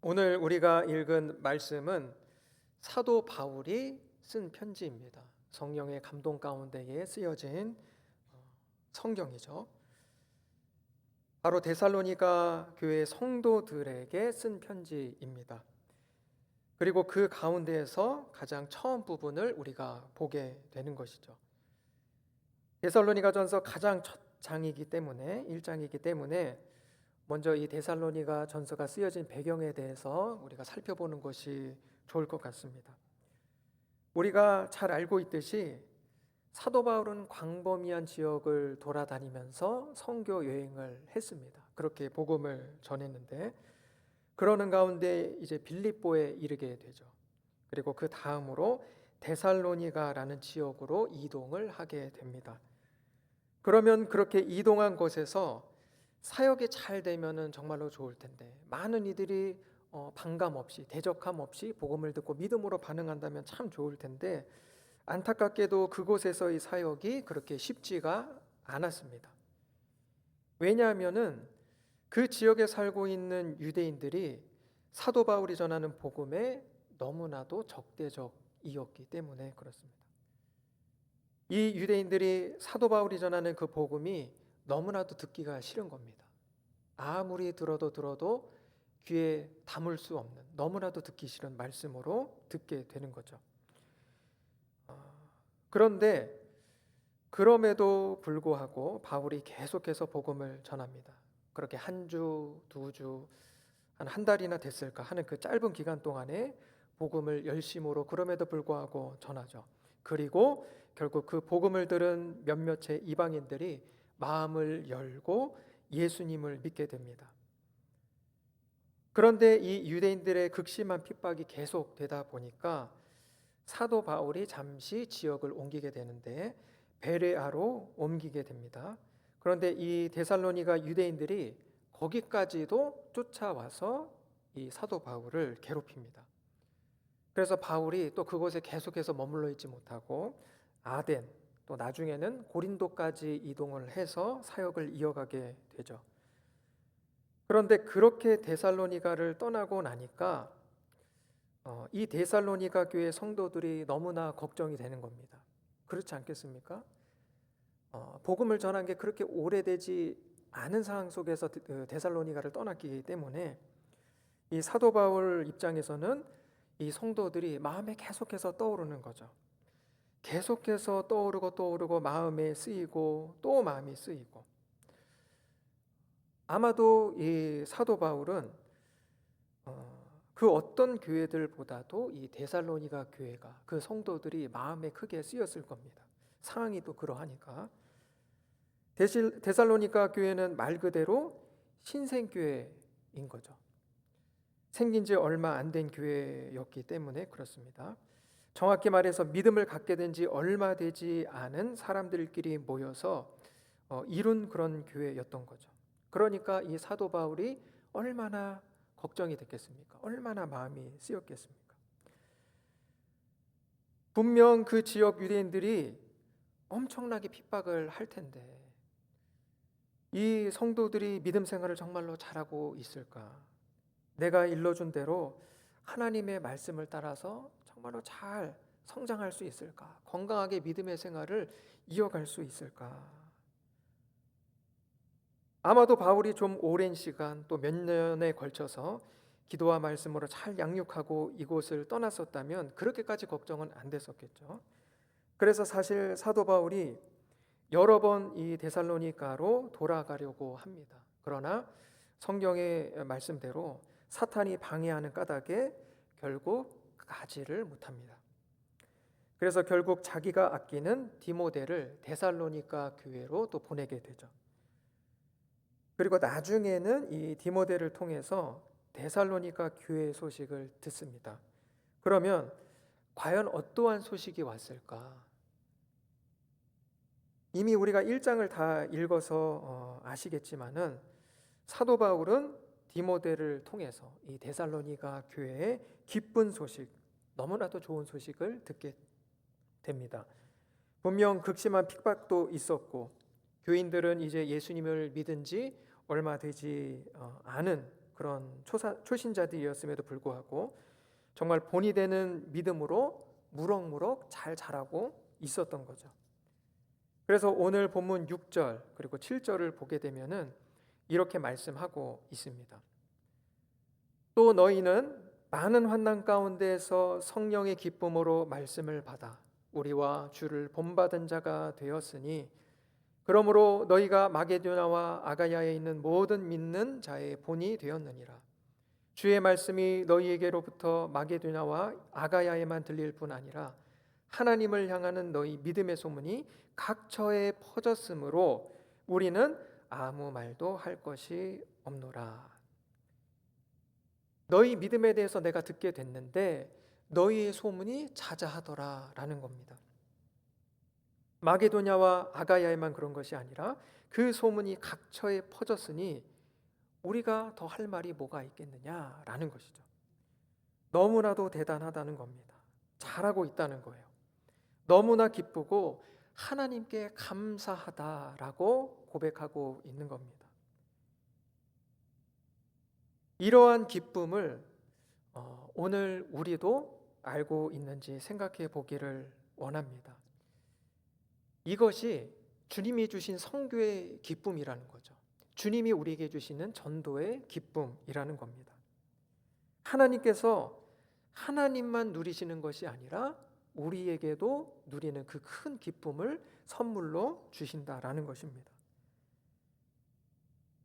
오늘 우리가 읽은 말씀은 사도 바울이 쓴 편지입니다. 성령의 감동 가운데에 쓰여진 성경이죠. 바로 데살로니가 교회 성도들에게 쓴 편지입니다. 그리고 그 가운데에서 가장 처음 부분을 우리가 보게 되는 것이죠. 데살로니가전서 가장 첫 장이기 때문에 1장이기 때문에 먼저 이 데살로니가 전서가 쓰여진 배경에 대해서 우리가 살펴보는 것이 좋을 것 같습니다. 우리가 잘 알고 있듯이 사도 바울은 광범위한 지역을 돌아다니면서 선교 여행을 했습니다. 그렇게 복음을 전했는데 그러는 가운데 이제 빌립보에 이르게 되죠. 그리고 그 다음으로 데살로니가라는 지역으로 이동을 하게 됩니다. 그러면 그렇게 이동한 곳에서 사역이 잘 되면은 정말로 좋을 텐데 많은 이들이 반감 없이 대적함 없이 복음을 듣고 믿음으로 반응한다면 참 좋을 텐데 안타깝게도 그곳에서의 사역이 그렇게 쉽지가 않았습니다. 왜냐하면은 그 지역에 살고 있는 유대인들이 사도 바울이 전하는 복음에 너무나도 적대적이었기 때문에 그렇습니다. 이 유대인들이 사도 바울이 전하는 그 복음이 너무나도 듣기가 싫은 겁니다. 아무리 들어도 귀에 담을 수 없는 너무나도 듣기 싫은 말씀으로 듣게 되는 거죠. 그런데 그럼에도 불구하고 바울이 계속해서 복음을 전합니다. 그렇게 한 주, 두 주, 한 달이나 됐을까 하는 그 짧은 기간 동안에 복음을 열심으로 그럼에도 불구하고 전하죠. 그리고 결국 그 복음을 들은 몇몇의 이방인들이 마음을 열고 예수님을 믿게 됩니다. 그런데 이 유대인들의 극심한 핍박이 계속되다 보니까 사도 바울이 잠시 지역을 옮기게 되는데 베레아로 옮기게 됩니다. 그런데 이 데살로니가 유대인들이 거기까지도 쫓아와서 이 사도 바울을 괴롭힙니다. 그래서 바울이 또 그곳에 계속해서 머물러 있지 못하고 아덴 또 나중에는 고린도까지 이동을 해서 사역을 이어가게 되죠. 그런데 그렇게 데살로니가를 떠나고 나니까 이 데살로니가 교회 성도들이 너무나 걱정이 되는 겁니다. 그렇지 않겠습니까? 복음을 전한 게 그렇게 오래되지 않은 상황 속에서 데살로니가를 떠났기 때문에 이 사도 바울 입장에서는 이 성도들이 마음에 계속해서 떠오르는 거죠. 계속해서 떠오르고 마음에 쓰이고 또 마음이 쓰이고 아마도 이 사도 바울은 그 어떤 교회들보다도 이 데살로니가 교회가 그 성도들이 마음에 크게 쓰였을 겁니다. 상황이 또 그러하니까 데살로니가 교회는 말 그대로 신생교회인 거죠. 생긴 지 얼마 안 된 교회였기 때문에 그렇습니다. 정확히 말해서 믿음을 갖게 된 지 얼마 되지 않은 사람들끼리 모여서 이룬 그런 교회였던 거죠. 그러니까 이 사도 바울이 얼마나 걱정이 됐겠습니까? 얼마나 마음이 쓰였겠습니까? 분명 그 지역 유대인들이 엄청나게 핍박을 할 텐데 이 성도들이 믿음 생활을 정말로 잘하고 있을까? 내가 일러준 대로 하나님의 말씀을 따라서 정말로 잘 성장할 수 있을까? 건강하게 믿음의 생활을 이어갈 수 있을까? 아마도 바울이 좀 오랜 시간 또 몇 년에 걸쳐서 기도와 말씀으로 잘 양육하고 이곳을 떠났었다면 그렇게까지 걱정은 안 됐었겠죠. 그래서 사실 사도 바울이 여러 번 이 데살로니가로 돌아가려고 합니다. 그러나 성경의 말씀대로 사탄이 방해하는 까닭에 결국 가지를 못합니다. 그래서 결국 자기가 아끼는 디모데를 데살로니가 교회로 또 보내게 되죠. 그리고 나중에는 이 디모데를 통해서 데살로니가 교회 소식을 듣습니다. 그러면 과연 어떠한 소식이 왔을까? 이미 우리가 1장을 다 읽어서 아시겠지만은 사도 바울은 디모데를 통해서 이 데살로니가 교회의 기쁜 소식, 너무나도 좋은 소식을 듣게 됩니다. 분명 극심한 핍박도 있었고 교인들은 이제 예수님을 믿은 지 얼마 되지 않은 그런 초신자들이었음에도 불구하고 정말 본이 되는 믿음으로 무럭무럭 잘 자라고 있었던 거죠. 그래서 오늘 본문 6절 그리고 7절을 보게 되면은 이렇게 말씀하고 있습니다. 또 너희는 많은 환난 가운데에서 성령의 기쁨으로 말씀을 받아 우리와 주를 본받은 자가 되었으니 그러므로 너희가 마게도냐와 아가야에 있는 모든 믿는 자의 본이 되었느니라. 주의 말씀이 너희에게로부터 마게도냐와 아가야에만 들릴 뿐 아니라 하나님을 향하는 너희 믿음의 소문이 각처에 퍼졌으므로 우리는 아무 말도 할 것이 없노라. 너희 믿음에 대해서 내가 듣게 됐는데 너희의 소문이 자자하더라 라는 겁니다. 마게도냐와 아가야에만 그런 것이 아니라 그 소문이 각처에 퍼졌으니 우리가 더 할 말이 뭐가 있겠느냐라는 것이죠. 너무나도 대단하다는 겁니다. 잘하고 있다는 거예요. 너무나 기쁘고 하나님께 감사하다라고 고백하고 있는 겁니다. 이러한 기쁨을 오늘 우리도 알고 있는지 생각해 보기를 원합니다. 이것이 주님이 주신 선교의 기쁨이라는 거죠. 주님이 우리에게 주시는 전도의 기쁨이라는 겁니다. 하나님께서 하나님만 누리시는 것이 아니라 우리에게도 누리는 그 큰 기쁨을 선물로 주신다라는 것입니다.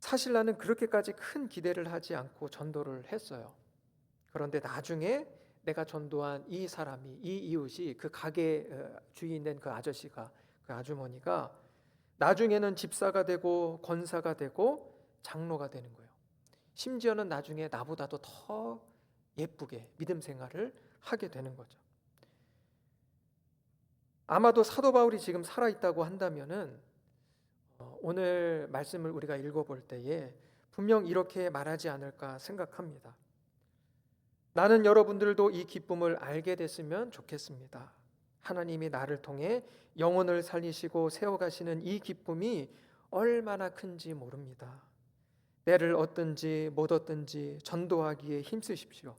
사실 나는 그렇게까지 큰 기대를 하지 않고 전도를 했어요. 그런데 나중에 내가 전도한 이 사람이, 이 이웃이, 그 가게 주인된 그 아저씨가, 그 아주머니가 나중에는 집사가 되고 권사가 되고 장로가 되는 거예요. 심지어는 나중에 나보다도 더 예쁘게 믿음 생활을 하게 되는 거죠. 아마도 사도 바울이 지금 살아있다고 한다면은 오늘 말씀을 우리가 읽어볼 때에 분명 이렇게 말하지 않을까 생각합니다. 나는 여러분들도 이 기쁨을 알게 됐으면 좋겠습니다. 하나님이 나를 통해 영혼을 살리시고 세워가시는 이 기쁨이 얼마나 큰지 모릅니다. 때를 얻든지 못 얻든지 전도하기에 힘쓰십시오.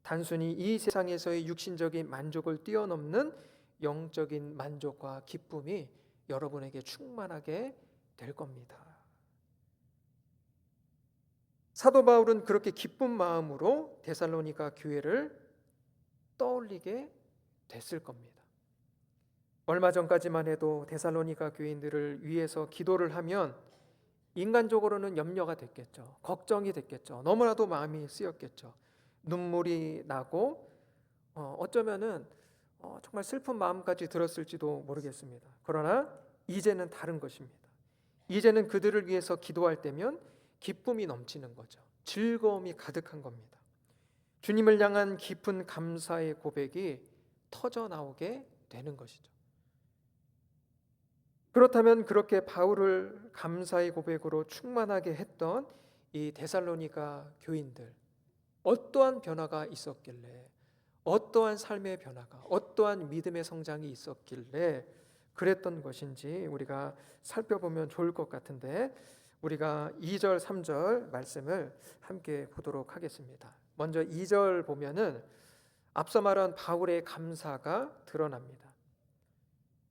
단순히 이 세상에서의 육신적인 만족을 뛰어넘는 영적인 만족과 기쁨이 여러분에게 충만하게 될 겁니다. 사도 바울은 그렇게 기쁜 마음으로 데살로니가 교회를 떠올리게 됐을 겁니다. 얼마 전까지만 해도 데살로니가 교인들을 위해서 기도를 하면 인간적으로는 염려가 됐겠죠. 걱정이 됐겠죠. 너무나도 마음이 쓰였겠죠. 눈물이 나고 어쩌면은 정말 슬픈 마음까지 들었을지도 모르겠습니다. 그러나 이제는 다른 것입니다. 이제는 그들을 위해서 기도할 때면 기쁨이 넘치는 거죠. 즐거움이 가득한 겁니다. 주님을 향한 깊은 감사의 고백이 터져 나오게 되는 것이죠. 그렇다면 그렇게 바울을 감사의 고백으로 충만하게 했던 이 데살로니가 교인들, 어떠한 변화가 있었길래, 어떠한 삶의 변화가, 어떠한 믿음의 성장이 있었길래 그랬던 것인지 우리가 살펴보면 좋을 것 같은데, 우리가 2절, 3절 말씀을 함께 보도록 하겠습니다. 먼저 2절 보면은 앞서 말한 바울의 감사가 드러납니다.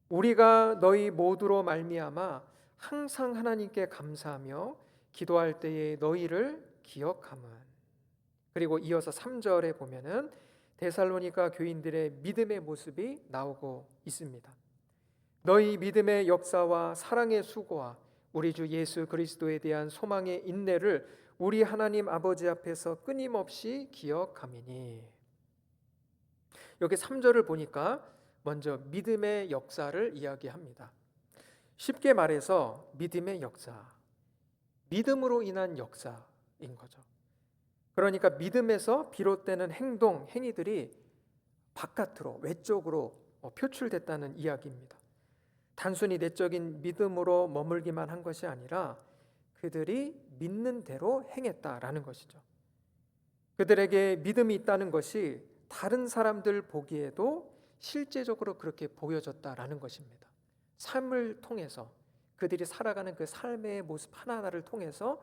우리가 너희 모두로 말미암아 항상 하나님께 감사하며 기도할 때에 너희를 기억함은. 그리고 이어서 3절에 보면은 데살로니가 교인들의 믿음의 모습이 나오고 있습니다. 너희 믿음의 역사와 사랑의 수고와 우리 주 예수 그리스도에 대한 소망의 인내를 우리 하나님 아버지 앞에서 끊임없이 기억함이니. 여기 3절을 보니까 먼저 믿음의 역사를 이야기합니다. 쉽게 말해서 믿음의 역사, 믿음으로 인한 역사인 거죠. 그러니까 믿음에서 비롯되는 행동, 행위들이 바깥으로, 외적으로 표출됐다는 이야기입니다. 단순히 내적인 믿음으로 머물기만 한 것이 아니라 그들이 믿는 대로 행했다라는 것이죠. 그들에게 믿음이 있다는 것이 다른 사람들 보기에도 실제적으로 그렇게 보여졌다라는 것입니다. 삶을 통해서 그들이 살아가는 그 삶의 모습 하나하나를 통해서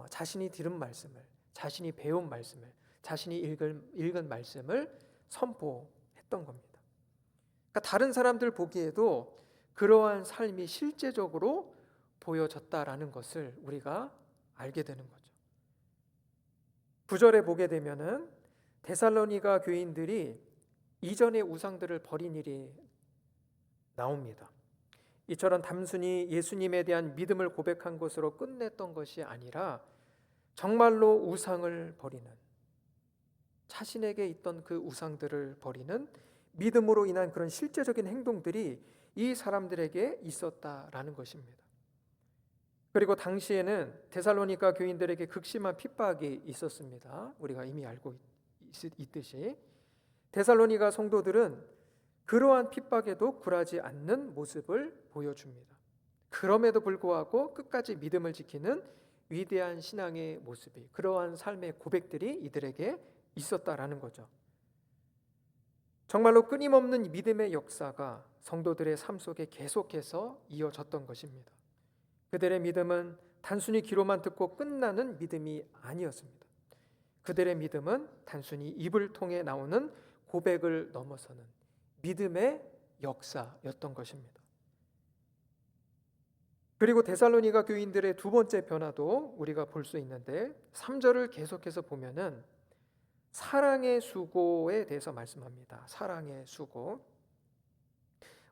자신이 들은 말씀을, 자신이 배운 말씀을, 자신이 읽은 말씀을 선포했던 겁니다. 그러니까 다른 사람들 보기에도 그러한 삶이 실제적으로 보여졌다라는 것을 우리가 알게 되는 거죠. 9절에 보게 되면은 데살로니가 교인들이 이전의 우상들을 버린 일이 나옵니다. 이처럼 단순히 예수님에 대한 믿음을 고백한 것으로 끝냈던 것이 아니라 정말로 우상을 버리는, 자신에게 있던 그 우상들을 버리는 믿음으로 인한 그런 실제적인 행동들이 이 사람들에게 있었다라는 것입니다. 그리고 당시에는 데살로니가 교인들에게 극심한 핍박이 있었습니다. 우리가 이미 알고 있듯이 데살로니가 성도들은 그러한 핍박에도 굴하지 않는 모습을 보여줍니다. 그럼에도 불구하고 끝까지 믿음을 지키는 위대한 신앙의 모습이, 그러한 삶의 고백들이 이들에게 있었다라는 거죠. 정말로 끊임없는 믿음의 역사가 성도들의 삶 속에 계속해서 이어졌던 것입니다. 그들의 믿음은 단순히 귀로만 듣고 끝나는 믿음이 아니었습니다. 그들의 믿음은 단순히 입을 통해 나오는 고백을 넘어서는 믿음의 역사였던 것입니다. 그리고 데살로니가 교인들의 두 번째 변화도 우리가 볼 수 있는데 3절을 계속해서 보면은 사랑의 수고에 대해서 말씀합니다. 사랑의 수고.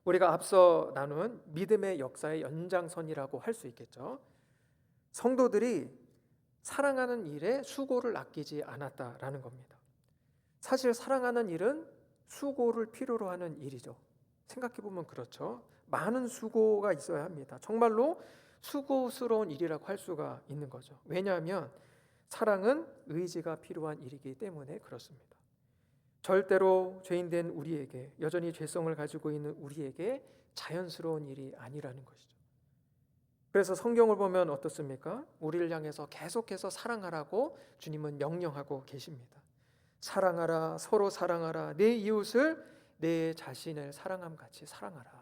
우리가 앞서 나눈 믿음의 역사의 연장선이라고 할 수 있겠죠. 성도들이 사랑하는 일에 수고를 아끼지 않았다라는 겁니다. 사실 사랑하는 일은 수고를 필요로 하는 일이죠. 생각해보면 그렇죠. 많은 수고가 있어야 합니다. 정말로 수고스러운 일이라고 할 수가 있는 거죠. 왜냐하면 사랑은 의지가 필요한 일이기 때문에 그렇습니다. 절대로 죄인된 우리에게, 여전히 죄성을 가지고 있는 우리에게 자연스러운 일이 아니라는 것이죠. 그래서 성경을 보면 어떻습니까? 우리를 향해서 계속해서 사랑하라고 주님은 명령하고 계십니다. 사랑하라, 서로 사랑하라, 내 이웃을 내 자신을 사랑함 같이 사랑하라.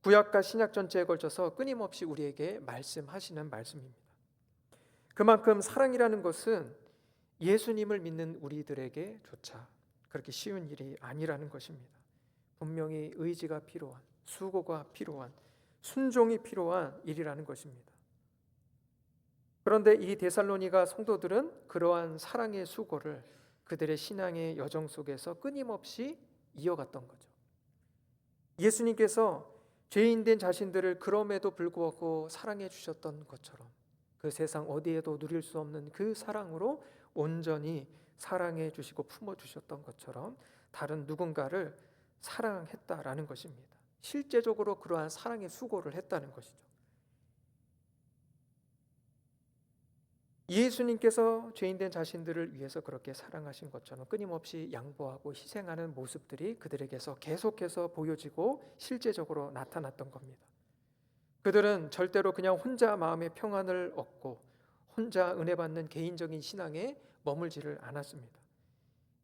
구약과 신약 전체에 걸쳐서 끊임없이 우리에게 말씀하시는 말씀입니다. 그만큼 사랑이라는 것은 예수님을 믿는 우리들에게조차 그렇게 쉬운 일이 아니라는 것입니다. 분명히 의지가 필요한, 수고가 필요한, 순종이 필요한 일이라는 것입니다. 그런데 이 데살로니가 성도들은 그러한 사랑의 수고를 그들의 신앙의 여정 속에서 끊임없이 이어갔던 거죠. 예수님께서 죄인된 자신들을 그럼에도 불구하고 사랑해 주셨던 것처럼 그 세상 어디에도 누릴 수 없는 그 사랑으로 온전히 사랑해 주시고 품어 주셨던 것처럼 다른 누군가를 사랑했다라는 것입니다. 실제적으로 그러한 사랑의 수고를 했다는 것이죠. 예수님께서 죄인된 자신들을 위해서 그렇게 사랑하신 것처럼 끊임없이 양보하고 희생하는 모습들이 그들에게서 계속해서 보여지고 실제적으로 나타났던 겁니다. 그들은 절대로 그냥 혼자 마음의 평안을 얻고 혼자 은혜 받는 개인적인 신앙에 머물지를 않았습니다.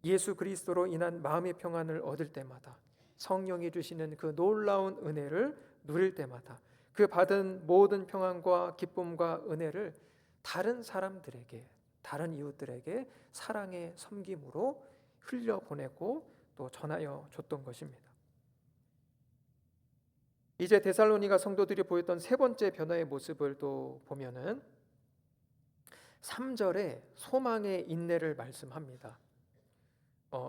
예수 그리스도로 인한 마음의 평안을 얻을 때마다, 성령이 주시는 그 놀라운 은혜를 누릴 때마다 그 받은 모든 평안과 기쁨과 은혜를 다른 사람들에게, 다른 이웃들에게 사랑의 섬김으로 흘려보내고 또 전하여 줬던 것입니다. 이제 데살로니가 성도들이 보였던 세 번째 변화의 모습을 또 보면은 3절에 소망의 인내를 말씀합니다.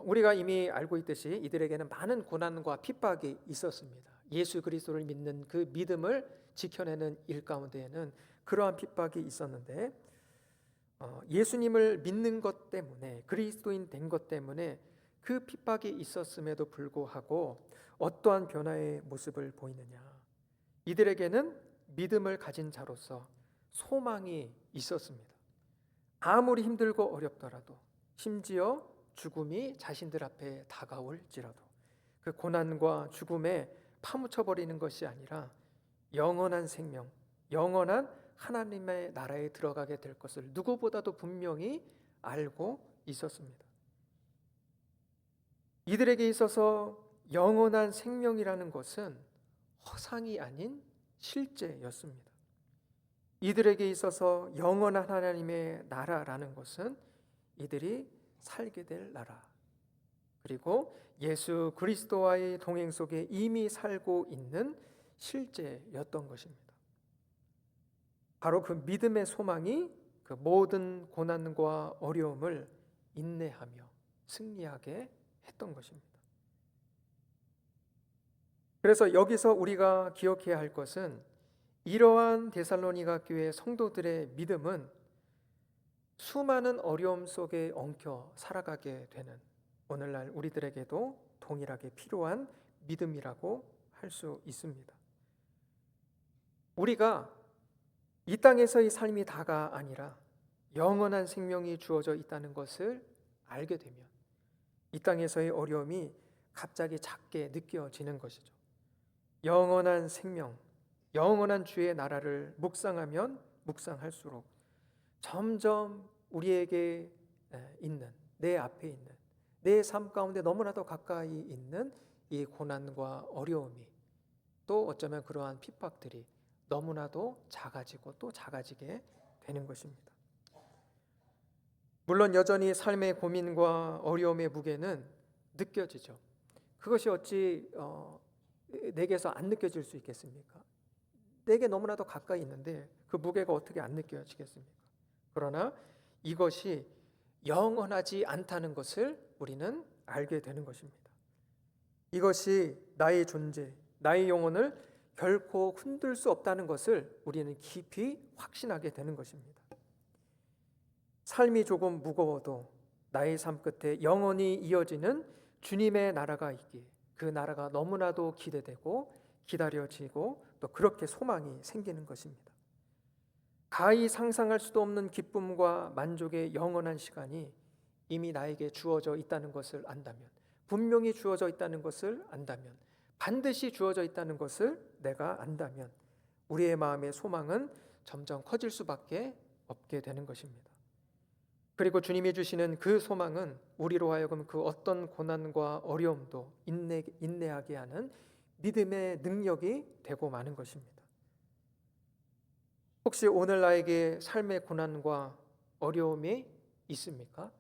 우리가 이미 알고 있듯이 이들에게는 많은 고난과 핍박이 있었습니다. 예수 그리스도를 믿는 그 믿음을 지켜내는 일 가운데에는 그러한 핍박이 있었는데 예수님을 믿는 것 때문에, 그리스도인 된 것 때문에 그 핍박이 있었음에도 불구하고 어떠한 변화의 모습을 보이느냐? 이들에게는 믿음을 가진 자로서 소망이 있었습니다. 아무리 힘들고 어렵더라도, 심지어 죽음이 자신들 앞에 다가올지라도 그 고난과 죽음에 파묻혀버리는 것이 아니라 영원한 생명, 영원한 하나님의 나라에 들어가게 될 것을 누구보다도 분명히 알고 있었습니다. 이들에게 있어서 영원한 생명이라는 것은 허상이 아닌 실제였습니다. 이들에게 있어서 영원한 하나님의 나라라는 것은 이들이 살게 될 나라, 그리고 예수 그리스도와의 동행 속에 이미 살고 있는 실제였던 것입니다. 바로 그 믿음의 소망이 그 모든 고난과 어려움을 인내하며 승리하게 했던 것입니다. 그래서 여기서 우리가 기억해야 할 것은 이러한 데살로니가 교회 성도들의 믿음은 수많은 어려움 속에 엉켜 살아가게 되는 오늘날 우리들에게도 동일하게 필요한 믿음이라고 할 수 있습니다. 우리가 이 땅에서의 삶이 다가 아니라 영원한 생명이 주어져 있다는 것을 알게 되면 이 땅에서의 어려움이 갑자기 작게 느껴지는 것이죠. 영원한 생명, 영원한 주의 나라를 묵상하면 묵상할수록 점점 우리에게 있는, 내 앞에 있는, 내 삶 가운데 너무나도 가까이 있는 이 고난과 어려움이, 또 어쩌면 그러한 핍박들이 너무나도 작아지고 또 작아지게 되는 것입니다. 물론 여전히 삶의 고민과 어려움의 무게는 느껴지죠. 그것이 어찌 내게서 안 느껴질 수 있겠습니까? 내게 너무나도 가까이 있는데 그 무게가 어떻게 안 느껴지겠습니까? 그러나 이것이 영원하지 않다는 것을 우리는 알게 되는 것입니다. 이것이 나의 존재, 나의 영혼을 결코 흔들 수 없다는 것을 우리는 깊이 확신하게 되는 것입니다. 삶이 조금 무거워도 나의 삶 끝에 영원히 이어지는 주님의 나라가 있기에 그 나라가 너무나도 기대되고 기다려지고 또 그렇게 소망이 생기는 것입니다. 가히 상상할 수도 없는 기쁨과 만족의 영원한 시간이 이미 나에게 주어져 있다는 것을 안다면, 분명히 주어져 있다는 것을 안다면, 반드시 주어져 있다는 것을 내가 안다면 우리의 마음의 소망은 점점 커질 수밖에 없게 되는 것입니다. 그리고 주님이 주시는 그 소망은 우리로 하여금 그 어떤 고난과 어려움도 인내하게 하는 믿음의 능력이 되고 마는 것입니다. 혹시 오늘 나에게 삶의 고난과 어려움이 있습니까?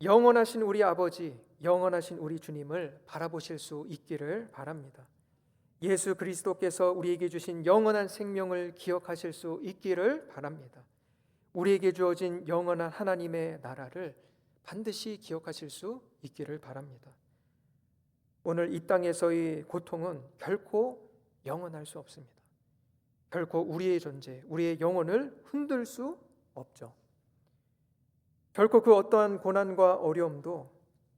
영원하신 우리 아버지, 영원하신 우리 주님을 바라보실 수 있기를 바랍니다. 예수 그리스도께서 우리에게 주신 영원한 생명을 기억하실 수 있기를 바랍니다. 우리에게 주어진 영원한 하나님의 나라를 반드시 기억하실 수 있기를 바랍니다. 오늘 이 땅에서의 고통은 결코 영원할 수 없습니다. 결코 우리의 존재, 우리의 영혼을 흔들 수 없죠. 결코 그 어떠한 고난과 어려움도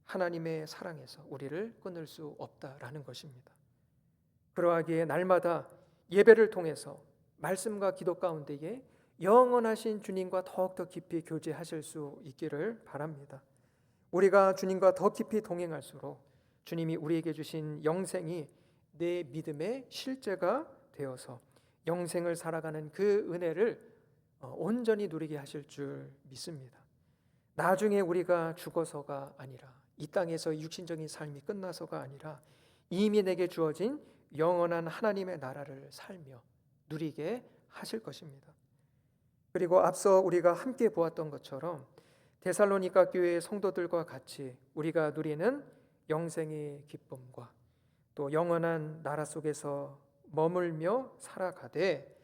하나님의 사랑에서 우리를 끊을 수 없다라는 것입니다. 그러하기에 날마다 예배를 통해서 말씀과 기도 가운데에 영원하신 주님과 더욱더 깊이 교제하실 수 있기를 바랍니다. 우리가 주님과 더 깊이 동행할수록 주님이 우리에게 주신 영생이 내 믿음의 실제가 되어서 영생을 살아가는 그 은혜를 온전히 누리게 하실 줄 믿습니다. 나중에 우리가 죽어서가 아니라 이 땅에서 육신적인 삶이 끝나서가 아니라 이미 내게 주어진 영원한 하나님의 나라를 살며 누리게 하실 것입니다. 그리고 앞서 우리가 함께 보았던 것처럼 데살로니가 교회의 성도들과 같이 우리가 누리는 영생의 기쁨과 또 영원한 나라 속에서 머물며 살아가되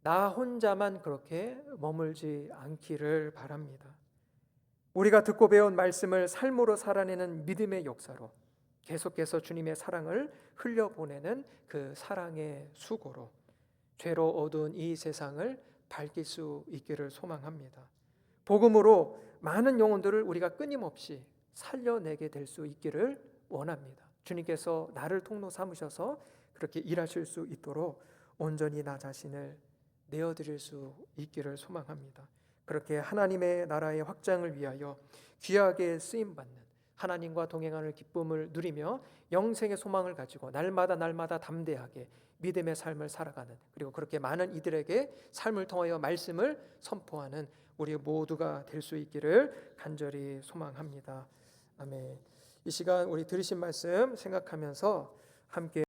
나 혼자만 그렇게 머물지 않기를 바랍니다. 우리가 듣고 배운 말씀을 삶으로 살아내는 믿음의 역사로 계속해서 주님의 사랑을 흘려보내는 그 사랑의 수고로 죄로 어두운 이 세상을 밝힐 수 있기를 소망합니다. 복음으로 많은 영혼들을 우리가 끊임없이 살려내게 될 수 있기를 원합니다. 주님께서 나를 통로 삼으셔서 그렇게 일하실 수 있도록 온전히 나 자신을 내어드릴 수 있기를 소망합니다. 그렇게 하나님의 나라의 확장을 위하여 귀하게 쓰임받는 하나님과 동행하는 기쁨을 누리며 영생의 소망을 가지고 날마다 담대하게 믿음의 삶을 살아가는, 그리고 그렇게 많은 이들에게 삶을 통하여 말씀을 선포하는 우리 모두가 될 수 있기를 간절히 소망합니다. 아멘. 이 시간 우리 들으신 말씀 생각하면서 함께